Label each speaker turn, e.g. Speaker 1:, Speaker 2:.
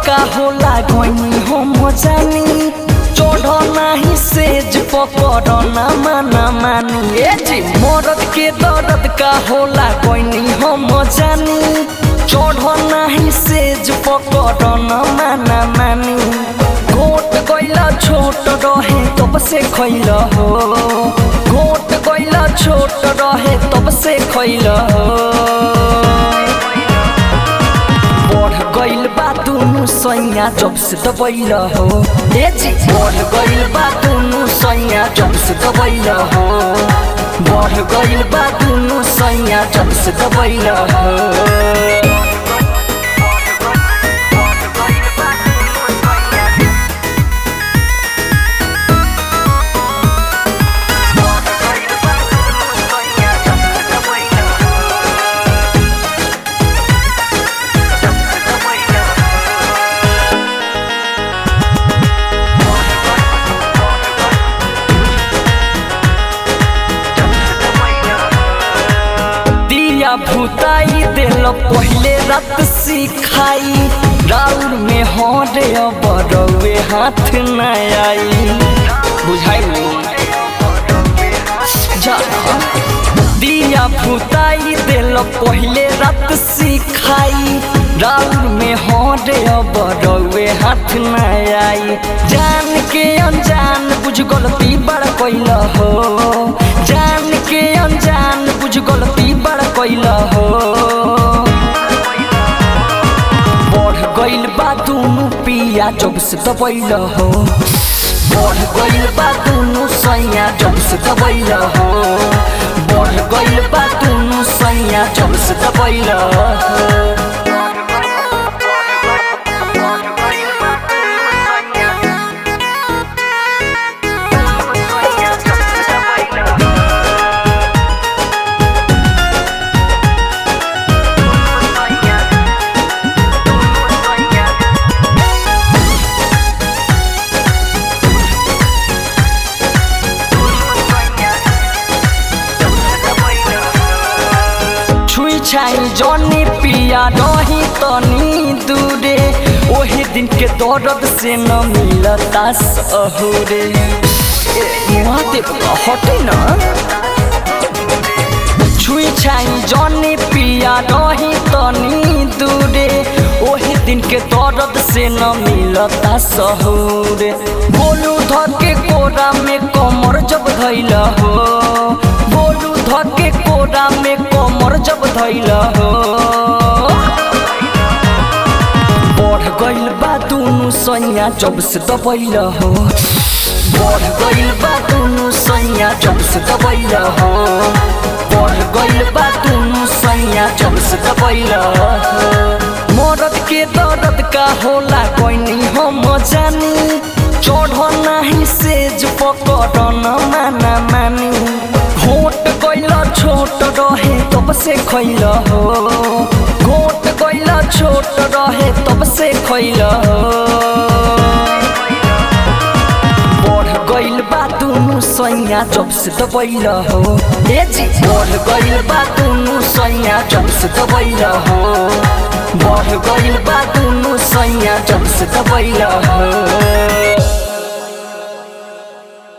Speaker 1: का होला गईनी हम जानी चढ़ नाही सेज पकड़ ना माना मानी ए जी मरद के दर्द का होला गईनी हम जानी चढ़ नाही सेज पकड़ ना माना मानी घोट गइला छोट रहे तब से खइल हो घोट गइला छोट रहे तब से खइल हो बढ़ गइल बा दुनु सैया जब से दबैल हो ए जी बढ़ गइल बा दुनु सैया जब से दबैल हो बढ़ गइल बा दुनु सैया जब से दबैल हो भूताई दिल पहले रात सिखाई राउर में हरे बरवे हाथ न आई बुझाई दिया भूताई दिल पहले रात सिखाई राउर में हरे बरवे हाथ न आई जान के अनजान बुझ गलती बड़ कैल हो जान के अनजान बुझ गलती बड़ कैल हो बढ़ गइल बा दुनु पिया जब से दबैल हो बढ़ गइल बा दुनु सैया जब से दबैल हो बढ़ गइल बा दुनु सैया जब से दबैल हो छाई जनी पिया रही तनी दूरे ओही दिन के दर्द से न मिलता सहुरे हटे न छुई छाई जनी पिया रही तनी दूरे ओही दिन के दर्द से न मिलता सहुरे बोलू धर के कोरा में कमर जब धैल हो बोलू धर के कोरा में कमर जब धैल हो बढ़ गइल बा दुनु सैया जब से दबैल हो बढ़ गइल बा दुनु सैया जब से दबैल हो बढ़ गइल बा दुनु सैया जब से दबैल हो मरद के दर्द का होला गईनी हम जानी चढ़ नाही सेज पकड़ न माना मानी घोट गइला छोट रहे तब से खइल हो घोट गइला छोट रहे तब से खइल हो बढ़ गइल बा दुनु सैया जब से दबैल हो ए जी बढ़ गइल बा दुनु सैया जब से दबैल हो बढ़ गइल बा दुनु सैया जब से दबैल हो।